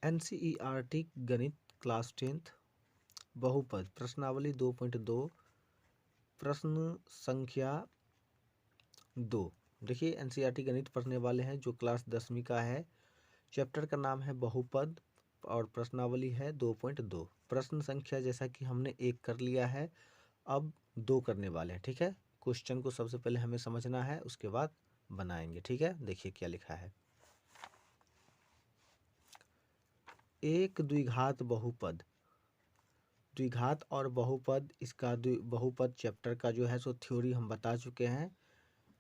NCERT गणित class 10th बहुपद प्रश्नावली 2.2 प्रश्न संख्या 2। देखिए NCERT गणित पढ़ने वाले हैं जो क्लास 10वीं का है। चैप्टर का नाम है बहुपद और प्रश्नावली है 2.2। प्रश्न संख्या जैसा कि हमने 1 कर लिया है, अब 2 करने वाले हैं। ठीक है, क्वेश्चन को सबसे पहले हमें समझना है, उसके बाद बनाएंगे। ठीक है, देखिए क्या लिखा है। एक द्विघात बहुपद, द्विघात और बहुपद, इसका बहुपद चैप्टर का जो है सो थ्योरी हम बता चुके हैं।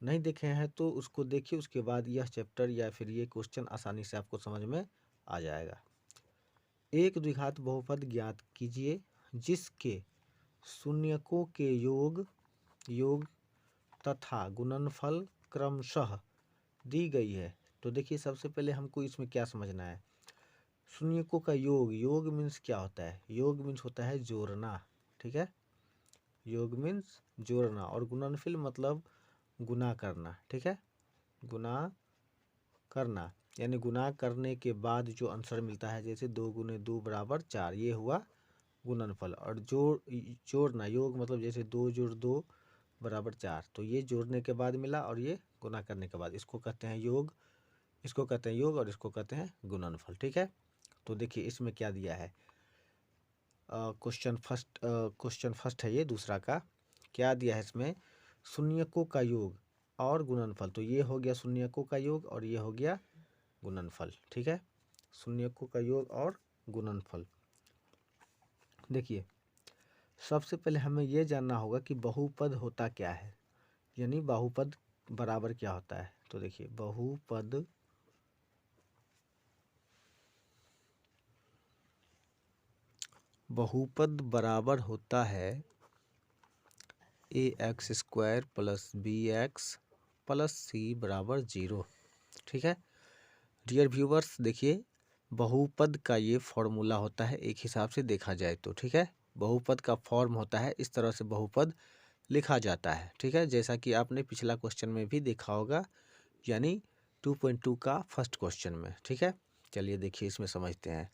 नहीं देखे हैं तो उसको देखिए, उसके बाद यह चैप्टर या फिर ये क्वेश्चन आसानी से आपको समझ में आ जाएगा। एक द्विघात बहुपद ज्ञात कीजिए जिसके शून्यकों के योग तथा गुणनफल क्रमशः दी गई है। तो देखिए सबसे पहले हमको इसमें क्या समझना है। शून्यकों का योग मीन्स क्या होता है? योग मीन्स होता है जोड़ना। ठीक है, योग मीन्स जोड़ना, और गुणनफल मतलब गुना करना। ठीक है, गुना करना यानी गुना करने के बाद जो आंसर मिलता है, जैसे 2 गुने 2 बराबर 4, ये हुआ गुणनफल। और जोड़ना, योग मतलब जैसे 2 जोड़ 2 बराबर 4, तो ये जोड़ने के बाद मिला और ये गुना करने के बाद, इसको कहते हैं योग, इसको कहते हैं योग और इसको कहते हैं गुणनफल। ठीक है, तो देखिए इसमें क्या दिया है। क्वेश्चन फर्स्ट है ये, दूसरा का क्या दिया है इसमें, शून्यकों का योग और गुणनफल। तो ये हो गया शून्यकों का योग और ये हो गया गुणनफल। ठीक है, शून्यकों का योग और गुणनफल। देखिए सबसे पहले हमें ये जानना होगा कि बहुपद होता क्या है, यानी बहुपद बराबर क्या होता है। तो देखिए बहुपद बराबर होता है ax² + bx + c बराबर 0। ठीक है डियर व्यूवर्स, देखिए बहुपद का ये फॉर्मूला होता है एक हिसाब से देखा जाए तो। ठीक है, बहुपद का फॉर्म होता है, इस तरह से बहुपद लिखा जाता है। ठीक है, जैसा कि आपने पिछला क्वेश्चन में भी देखा होगा, यानी 2.2 का फर्स्ट क्वेश्चन में। ठीक है, चलिए देखिए इसमें समझते हैं।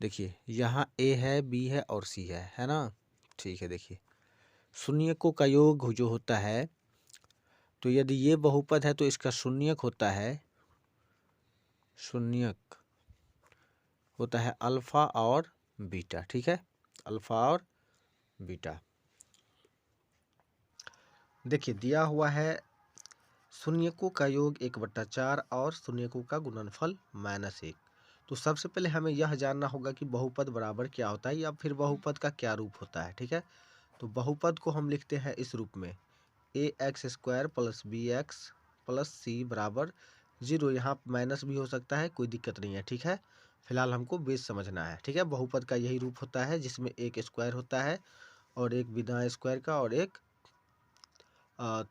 देखिए यहाँ a है, b है और c है ना। ठीक है, देखिए शून्यकों का योग जो होता है, तो यदि ये बहुपद है तो इसका शून्यक होता है, शून्यक होता है अल्फा और बीटा। ठीक है, अल्फा और बीटा। देखिए दिया हुआ है शून्यकों का योग 1/4 और शून्यकों का गुणनफल -1। तो सबसे पहले हमें यह जानना होगा कि बहुपद बराबर क्या होता है या फिर बहुपद का क्या रूप होता है। ठीक है, तो बहुपद को हम लिखते हैं इस रूप में, ax² + bx + c बराबर 0। यहाँ माइनस भी हो सकता है, कोई दिक्कत नहीं है। ठीक है, फिलहाल हमको बेस समझना है। ठीक है, बहुपद का यही रूप होता है जिसमें एक स्क्वायर होता है और एक बिना स्क्वायर का और एक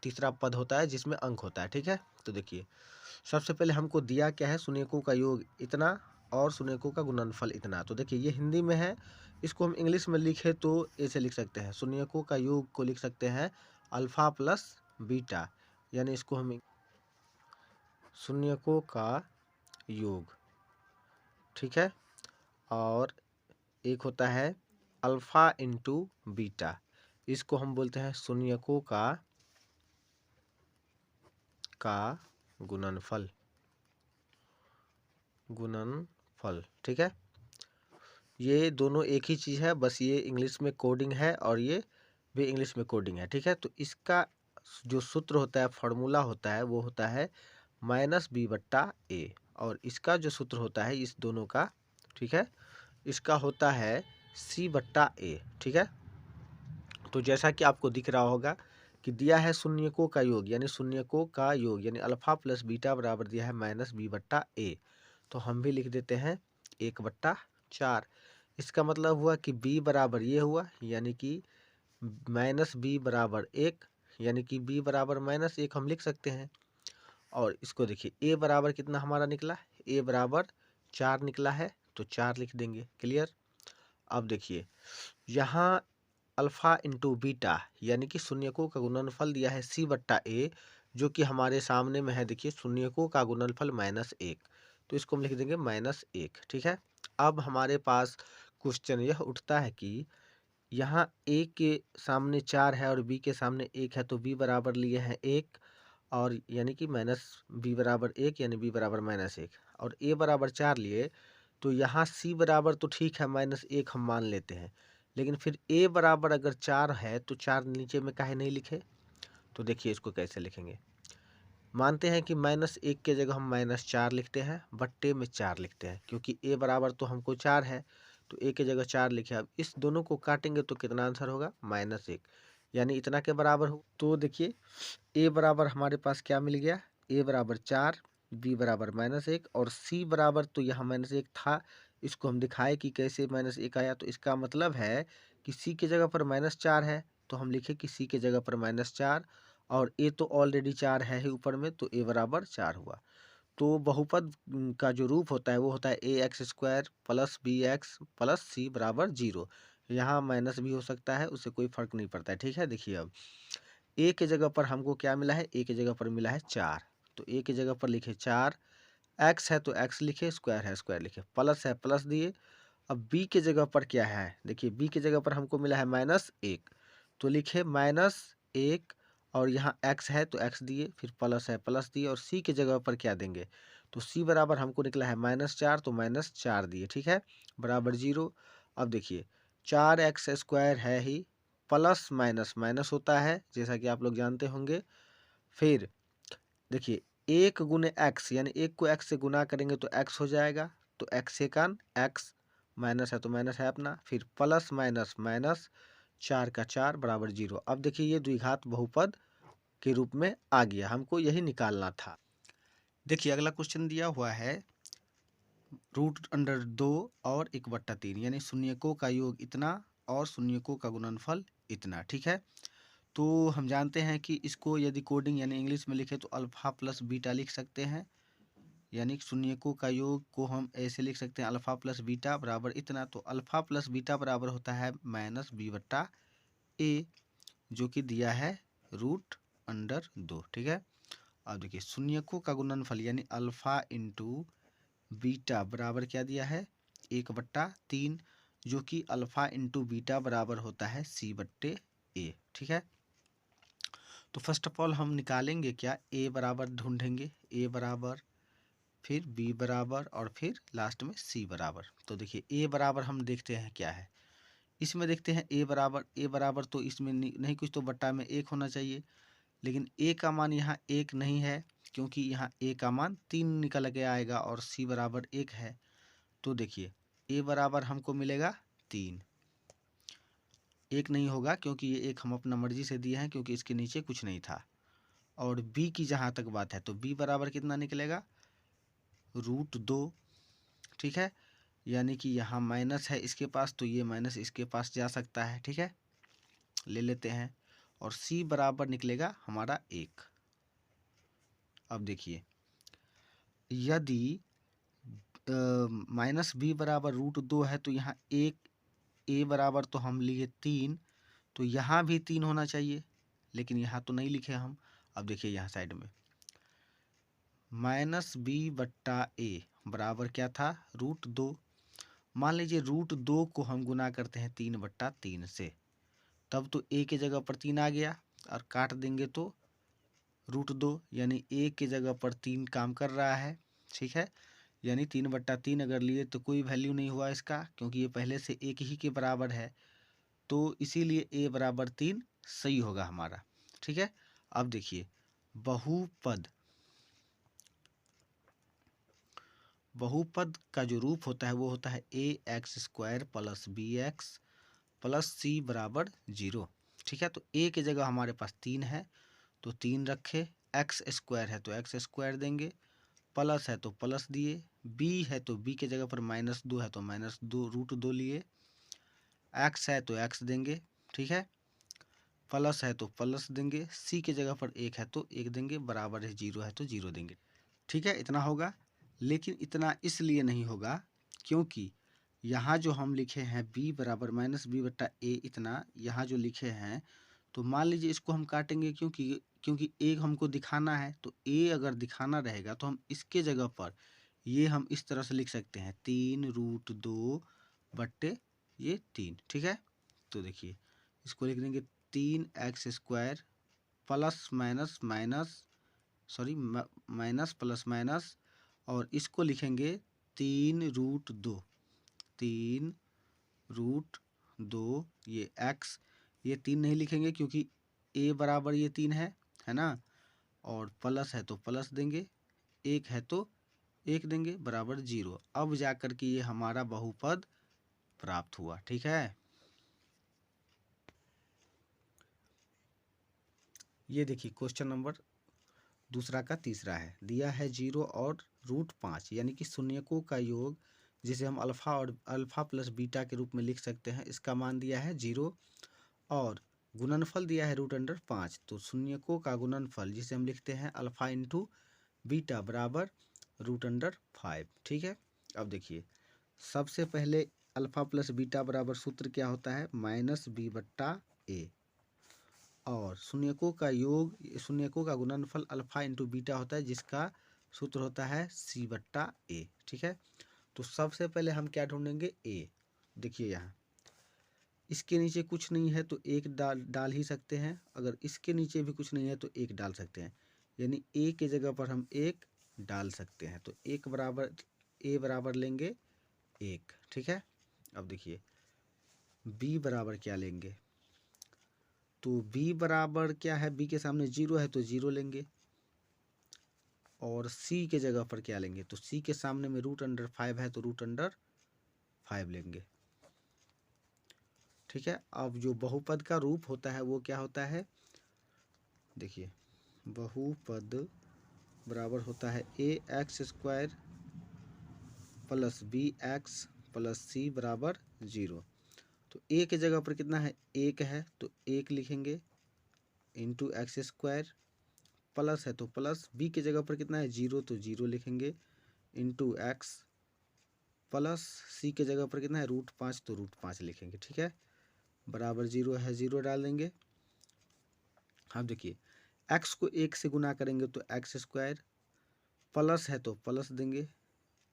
तीसरा पद होता है जिसमें अंक होता है। ठीक है, तो देखिए सबसे पहले हमको दिया क्या है, शून्यकों का योग इतना और शून्यकों का गुणनफल इतना। तो देखिए ये हिंदी में है, इसको हम इंग्लिश में लिखे तो ऐसे लिख सकते हैं, शून्यकों का योग को लिख सकते हैं अल्फा प्लस बीटा, यानी इसको हम शून्यकों का योग। ठीक है, और एक होता है अल्फा इंटू बीटा, इसको हम बोलते हैं शून्यकों का गुणनफल। ठीक है, ये दोनों एक ही चीज़ है, बस ये इंग्लिश में कोडिंग है और ये भी इंग्लिश में कोडिंग है। ठीक है, तो इसका जो सूत्र होता है, फॉर्मूला होता है, वो होता है -b/a, और इसका जो सूत्र होता है इस दोनों का, ठीक है, इसका होता है c/a। ठीक है, तो जैसा कि आपको दिख रहा होगा कि दिया है शून्यकों का योग, यानी शून्यकों का योग यानी अल्फा प्लस बीटा बराबर दिया है -b/a। तो हम भी लिख देते हैं 1/4। इसका मतलब हुआ कि b बराबर ये हुआ, यानी कि -b बराबर 1, यानी कि b बराबर -1 हम लिख सकते हैं। और इसको देखिए a बराबर कितना हमारा निकला, a बराबर 4 निकला है, तो 4 लिख देंगे। क्लियर। अब देखिए यहाँ अल्फा इंटू बीटा यानी कि शून्यकों का गुणनफल दिया है c/a, जो कि हमारे सामने में है। देखिए शून्यकों का गुणनफल -1, तो इसको हम लिख देंगे -1। ठीक है, अब हमारे पास क्वेश्चन यह उठता है कि यहाँ ए के सामने 4 है और बी के सामने 1 है, तो बी बराबर लिए हैं 1 और यानी कि माइनस बी बराबर 1 यानी बी बराबर -1 और ए बराबर 4 लिए, तो यहाँ सी बराबर तो ठीक है -1 हम मान लेते हैं, लेकिन फिर ए बराबर अगर 4 है तो 4 नीचे में काहे नहीं लिखे? तो देखिए इसको कैसे लिखेंगे। मानते हैं कि -1 के जगह हम -4 लिखते हैं, बट्टे में 4 लिखते हैं, क्योंकि ए बराबर तो हमको 4 है, तो ए के जगह 4 लिखे। अब इस दोनों को काटेंगे तो कितना आंसर होगा? -1 यानी इतना के बराबर हो। तो देखिए ए बराबर हमारे पास क्या मिल गया? ए बराबर 4, बी बराबर -1 और सी बराबर तो यहाँ -1 था। इसको हम दिखाए कि कैसे -1 आया, तो इसका मतलब है कि सी की जगह पर -4 है, तो हम लिखे कि सी की जगह पर -4 और ए तो ऑलरेडी 4 है ही ऊपर में, तो ए बराबर 4 हुआ। तो बहुपद का जो रूप होता है वो होता है ax² प्लस bx प्लस सी बराबर 0। यहाँ माइनस भी हो सकता है, उससे कोई फर्क नहीं पड़ता है। ठीक है, देखिए अब ए के जगह पर हमको क्या मिला है? ए के जगह पर मिला है 4, तो ए के जगह पर लिखे 4, एक्स है तो एक्स लिखे, स्क्वायर है स्क्वायर लिखे, प्लस है प्लस दिए। अब बी के जगह पर क्या है? देखिए बी के जगह पर हमको मिला है -1, तो लिखे -1 और यहाँ x है तो x दिए, फिर प्लस है प्लस दिए और c के जगह पर क्या देंगे? तो c बराबर हमको निकला है -4, तो -4 दिए। ठीक है, बराबर 0। अब देखिए 4x² है ही, प्लस माइनस माइनस होता है जैसा कि आप लोग जानते होंगे। फिर देखिए 1 गुने x यानी 1 को x से गुना करेंगे तो x हो जाएगा, तो x सेकंड x माइनस है तो माइनस है अपना, फिर प्लस माइनस माइनस 4 का 4 बराबर 0। अब देखिए ये द्विघात बहुपद के रूप में आ गया, हमको यही निकालना था। देखिए अगला क्वेश्चन दिया हुआ है √2 और 1/3 यानी शून्यकों का योग इतना और शून्यकों का गुणनफल इतना। ठीक है, तो हम जानते हैं कि इसको यदि कोडिंग यानी इंग्लिश में लिखे तो अल्फा प्लस बीटा लिख सकते हैं, यानी शून्यकों का योग को हम ऐसे लिख सकते हैं अल्फा प्लस बीटा बराबर इतना। तो अल्फा प्लस बीटा बराबर होता है -b/a, जो कि दिया है √2। ठीक है, अब देखिए शून्यकों का गुणनफल यानी अल्फा इंटू बीटा बराबर क्या दिया है? 1/3, जो कि अल्फा इंटू बीटा बराबर होता है c/a। ठीक है, तो फर्स्ट ऑफ ऑल हम निकालेंगे क्या? a बराबर ढूंढेंगे, a बराबर, फिर b बराबर और फिर लास्ट में c बराबर। तो देखिए a बराबर हम देखते हैं क्या है, इसमें देखते हैं a बराबर तो इसमें नहीं कुछ तो बट्टा में 1 होना चाहिए, लेकिन a का मान यहाँ 1 नहीं है, क्योंकि यहाँ a का मान 3 निकल के आएगा और c बराबर 1 है। तो देखिए a बराबर हमको मिलेगा 3, 1 नहीं होगा क्योंकि ये 1 हम अपना मर्जी से दिए हैं, क्योंकि इसके नीचे कुछ नहीं था। और b की जहाँ तक बात है तो b बराबर कितना निकलेगा? √2। ठीक है, यानी कि यहाँ माइनस है इसके पास, तो ये माइनस इसके पास जा सकता है। ठीक है, ले लेते हैं और c बराबर निकलेगा हमारा 1। अब देखिए यदि -b बराबर √2 है तो यहाँ 1, a बराबर तो हम लिए 3, तो यहाँ भी 3 होना चाहिए, लेकिन यहाँ तो नहीं लिखे हम। अब देखिए यहाँ साइड में -b/a बराबर क्या था? √2। मान लीजिए √2 को हम गुना करते हैं 3/3 से, तब तो a के जगह पर 3 आ गया और काट देंगे तो √2, यानी a के जगह पर 3 काम कर रहा है। ठीक है, यानी 3/3 अगर लिए तो कोई वैल्यू नहीं हुआ इसका, क्योंकि ये पहले से 1 ही के बराबर है, तो इसीलिए a बराबर 3 सही होगा हमारा। ठीक है, अब देखिए बहुपद का जो रूप होता है वो होता है ax² plus bx plus c बराबर 0। ठीक है, तो a के जगह हमारे पास 3 है तो 3 रखे, x² है तो x² देंगे, प्लस है तो प्लस दिए, b है तो b के जगह पर -2 है तो -2 √2 लिए, x है तो x देंगे। ठीक है, प्लस है तो प्लस देंगे, c के जगह पर 1 है तो 1 देंगे, बराबर है 0 है तो 0 देंगे। ठीक है, इतना होगा, लेकिन इतना इसलिए नहीं होगा क्योंकि यहाँ जो हम लिखे हैं b बराबर -b/a इतना, यहाँ जो लिखे हैं तो मान लीजिए इसको हम काटेंगे, क्योंकि a हमको दिखाना है, तो a अगर दिखाना रहेगा तो हम इसके जगह पर ये हम इस तरह से लिख सकते हैं 3√2 ये 3, ठीक है। तो देखिए इसको लिख देंगे 3x² plus minus minus sorry minus plus minus, और इसको लिखेंगे 3√2 ये x, ये 3 नहीं लिखेंगे क्योंकि a बराबर ये 3 है ना, और प्लस है तो प्लस देंगे, एक है तो एक देंगे, बराबर 0। अब जाकर के ये हमारा बहुपद प्राप्त हुआ, ठीक है। ये देखिए क्वेश्चन नंबर दूसरा का तीसरा है, दिया है 0 और √5 यानी कि शून्यकों का योग, जिसे हम अल्फा और अल्फा प्लस बीटा के रूप में लिख सकते हैं। इसका मान दिया है 0 और गुणनफल दिया है √5। तो शून्यकों का गुणनफल जिसे हम लिखते हैं अल्फा इंटू बीटा बराबर √5, ठीक है। अब देखिए सबसे पहले अल्फा प्लस बीटा बराबर सूत्र क्या होता है, -b/a, और शून्यकों का योग, शून्यकों का गुणनफल अल्फा इंटू बीटा होता है, जिसका सूत्र होता है c/a, ठीक है। तो सबसे पहले हम क्या ढूंढेंगे, a। देखिए यहाँ इसके नीचे कुछ नहीं है तो एक डाल ही सकते हैं, अगर इसके नीचे भी कुछ नहीं है तो एक डाल सकते हैं, यानी a के जगह पर हम एक डाल सकते हैं। तो एक बराबर a बराबर लेंगे 1, ठीक है। अब देखिए b बराबर क्या लेंगे, तो b बराबर क्या है, b के सामने 0 है तो 0 लेंगे, और c के जगह पर क्या लेंगे, तो c के सामने में √5 है तो √5 लेंगे, ठीक है। अब जो बहुपद का रूप होता है वो क्या होता है, देखिए बहुपद बराबर होता है ax² plus bx plus c बराबर 0। तो a के जगह पर कितना है, 1 है तो 1 लिखेंगे इंटू x², प्लस है तो प्लस, b के जगह पर कितना है 0 तो 0 लिखेंगे इंटू x, प्लस c के जगह पर कितना है √5 तो √5 लिखेंगे, ठीक है, बराबर 0 है 0 डाल देंगे। अब देखिए x को 1 से गुना करेंगे तो x², प्लस है तो प्लस देंगे,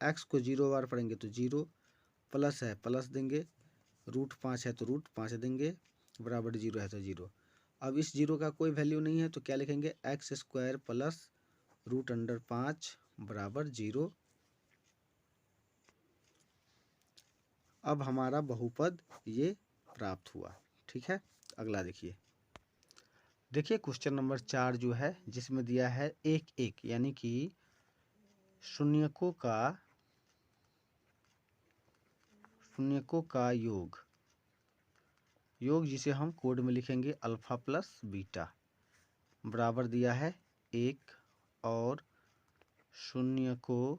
x को 0 बार पढ़ेंगे तो 0, प्लस है प्लस देंगे, √5 है तो √5 देंगे, बराबर 0 है तो 0। अब इस 0 का कोई वैल्यू नहीं है तो क्या लिखेंगे, x² प्लस √5 बराबर 0। अब हमारा बहुपद ये प्राप्त हुआ, ठीक है। अगला देखिए क्वेश्चन नंबर 4 जो है, जिसमें दिया है 1 1 यानी कि शून्यकों का योग, जिसे हम कोड में लिखेंगे अल्फा प्लस बीटा, बराबर दिया है 1 और शून्यकों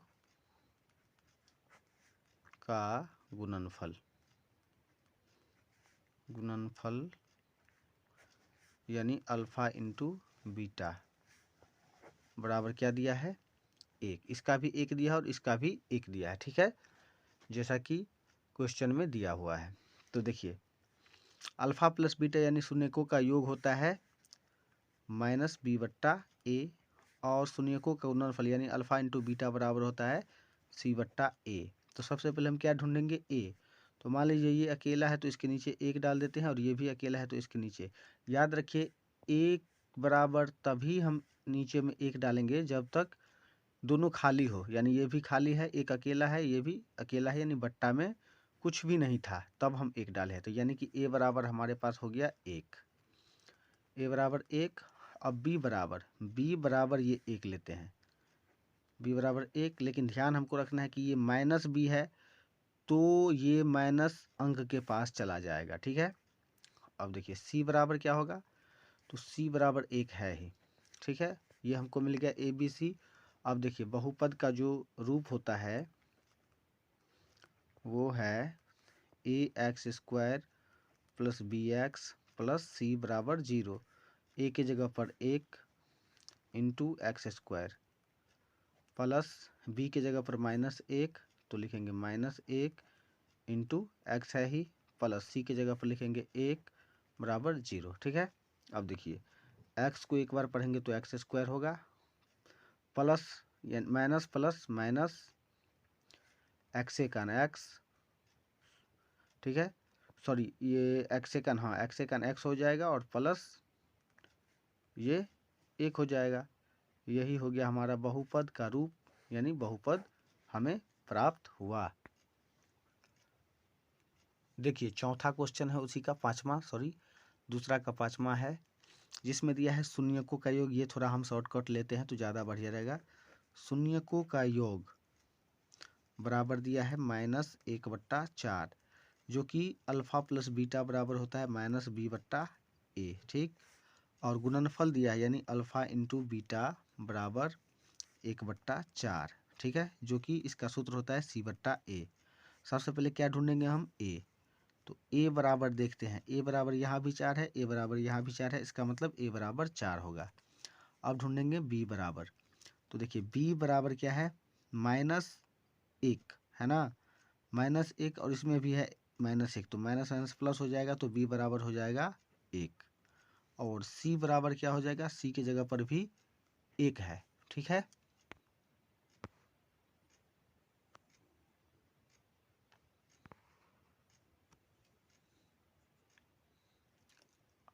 का गुणनफल यानी अल्फा इंटू बीटा बराबर क्या दिया है 1। इसका भी 1 दिया है और इसका भी 1 दिया है, ठीक है, जैसा कि क्वेश्चन में दिया हुआ है। तो देखिए अल्फा प्लस बीटा यानी शून्यकों का योग होता है -b/a, और शून्यकों का गुणनफल यानी अल्फा इंटू बीटा बराबर होता है c/a। तो सबसे पहले हम क्या ढूंढेंगे, a। तो मान लीजिए ये अकेला है तो इसके नीचे 1 डाल देते हैं, और ये भी अकेला है तो इसके नीचे, याद रखिए 1 बराबर तभी हम नीचे में 1 डालेंगे जब तक दोनों खाली हो, यानी ये भी खाली है, एक अकेला है, ये भी अकेला है, यानी बट्टा में कुछ भी नहीं था तब हम 1 डाले हैं। तो यानी कि a बराबर हमारे पास हो गया 1, a बराबर 1। अब b बराबर ये 1 लेते हैं, b बराबर 1, लेकिन ध्यान हमको रखना है कि ये माइनस b है तो ये माइनस अंक के पास चला जाएगा, ठीक है। अब देखिए c बराबर क्या होगा, तो c बराबर 1 है ही, ठीक है, ये हमको मिल गया ABC। अब देखिए बहुपद का जो रूप होता है वो है ax² plus bx plus c बराबर 0। a के जगह पर 1 इंटू x² प्लस b के जगह पर -1 तो लिखेंगे -1 इंटू x है ही, प्लस c की जगह पर लिखेंगे 1 बराबर 0, ठीक है। अब देखिए x को एक बार पढ़ेंगे तो x² होगा, plus minus plus minus x second x, ठीक है, सॉरी ये एक्स सेकंड, हाँ एक्स सेकंड एक्स हो जाएगा और प्लस ये एक हो जाएगा। यही हो गया हमारा बहुपद का रूप, यानी बहुपद हमें प्राप्त हुआ। देखिए चौथा क्वेश्चन है उसी का पांचवा, सॉरी दूसरा का पांचवा है, जिसमें दिया है शून्यकों का योग। ये थोड़ा हम शॉर्टकट लेते हैं तो ज़्यादा बढ़िया रहेगा। शून्यकों का योग बराबर दिया है -1/4, जो कि अल्फा प्लस बीटा बराबर होता है -b/a, ठीक। और गुणनफल दिया है यानी अल्फा इंटू बीटा बराबर 1/4, ठीक है, जो कि इसका सूत्र होता है c/a। सबसे पहले क्या ढूंढेंगे हम, a। तो a बराबर देखते हैं, a बराबर यहाँ भी 4 है, a बराबर यहाँ भी 4 है, इसका मतलब a बराबर 4 होगा। अब ढूंढेंगे b बराबर। तो देखिए b बराबर क्या है, -1 है ना, -1 और इसमें भी है -1, तो माइनस माइनस प्लस हो जाएगा, तो b बराबर हो जाएगा 1। और c बराबर क्या हो जाएगा, c की जगह पर भी 1 है, ठीक है।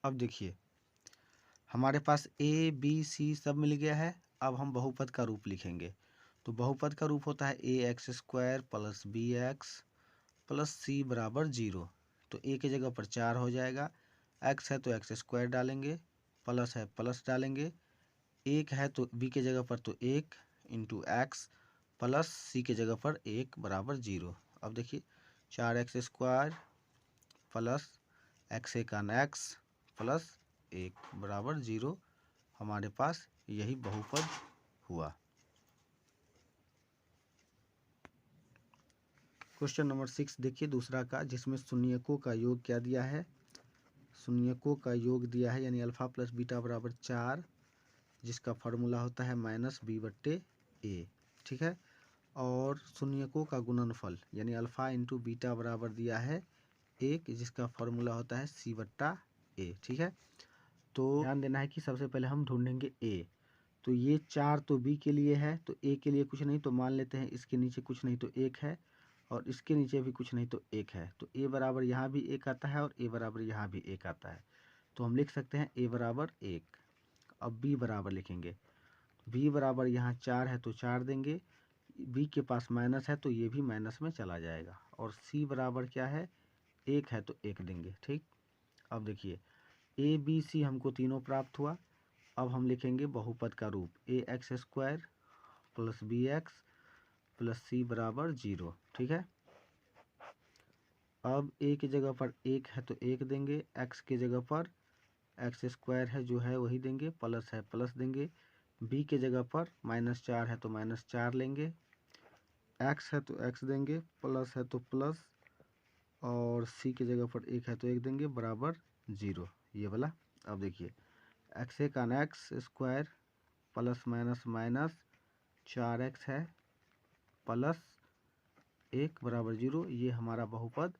अब देखिए हमारे पास a b c सब मिल गया है। अब हम बहुपद का रूप लिखेंगे। तो बहुपद का रूप होता है ax² plus bx plus c बराबर 0। तो a की जगह पर 4 हो जाएगा, x है तो x² डालेंगे, प्लस है प्लस डालेंगे, 1 है तो b की जगह पर तो 1 इंटू एक्स प्लस c की जगह पर 1 बराबर 0। अब देखिए 4x² प्लस x प्लस 1 बराबर 0, हमारे पास यही बहुपद हुआ। क्वेश्चन नंबर 6 देखिए दूसरा का, जिसमें शून्यकों का योग क्या दिया है, शून्यकों का योग दिया है यानी अल्फा प्लस बीटा बराबर 4, जिसका फार्मूला होता है -b/a, ठीक है। और शून्यकों का गुणनफल यानी अल्फा इंटू बीटा बराबर दिया है 1, जिसका फार्मूला होता है c/a, ठीक है। तो ध्यान देना है कि सबसे पहले हम ढूंढेंगे a। तो ये 4 तो b के लिए है, तो a के लिए कुछ नहीं, तो मान लेते हैं इसके नीचे कुछ नहीं तो 1 है, और इसके नीचे भी कुछ नहीं तो 1 है। तो a बराबर यहाँ भी 1 आता है और a बराबर यहाँ भी 1 आता है। तो हम लिख सकते हैं a बराबर 1। अब b बराबर लिखेंगे, b बराबर यहाँ 4 है तो 4 देंगे, b के पास माइनस है तो ये भी माइनस में चला जाएगा, और c बराबर क्या है, 1 है तो 1 देंगे, ठीक। अब देखिए a b c हमको तीनों प्राप्त हुआ। अब हम लिखेंगे बहुपद का रूप ax² plus bx plus c बराबर 0, ठीक है। अब a की जगह पर 1 है तो 1 देंगे, x की जगह पर x² है जो है वही देंगे, प्लस है प्लस देंगे, b की जगह पर -4 है तो -4 लेंगे, x है तो x देंगे, प्लस है तो प्लस, और c की जगह पर 1 है तो 1 देंगे, बराबर 0, ये वाला। अब देखिए x² plus minus minus 4x है प्लस 1 बराबर 0, ये हमारा बहुपद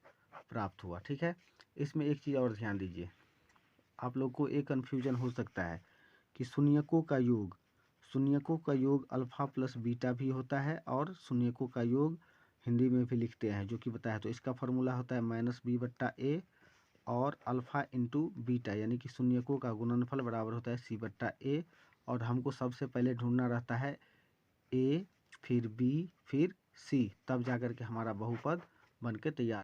प्राप्त हुआ, ठीक है। इसमें एक चीज़ और ध्यान दीजिए, आप लोग को एक कन्फ्यूजन हो सकता है कि शून्यकों का योग अल्फा प्लस बीटा भी होता है, और शून्यकों का योग हिंदी में भी लिखते हैं, जो कि बताया। तो इसका फार्मूला होता है -b/a, और अल्फा इंटू बीटा यानी कि शून्यकों का गुणनफल बराबर होता है c/a। और हमको सबसे पहले ढूंढना रहता है a, फिर b, फिर c, तब जाकर के हमारा बहुपद बन के तैयार।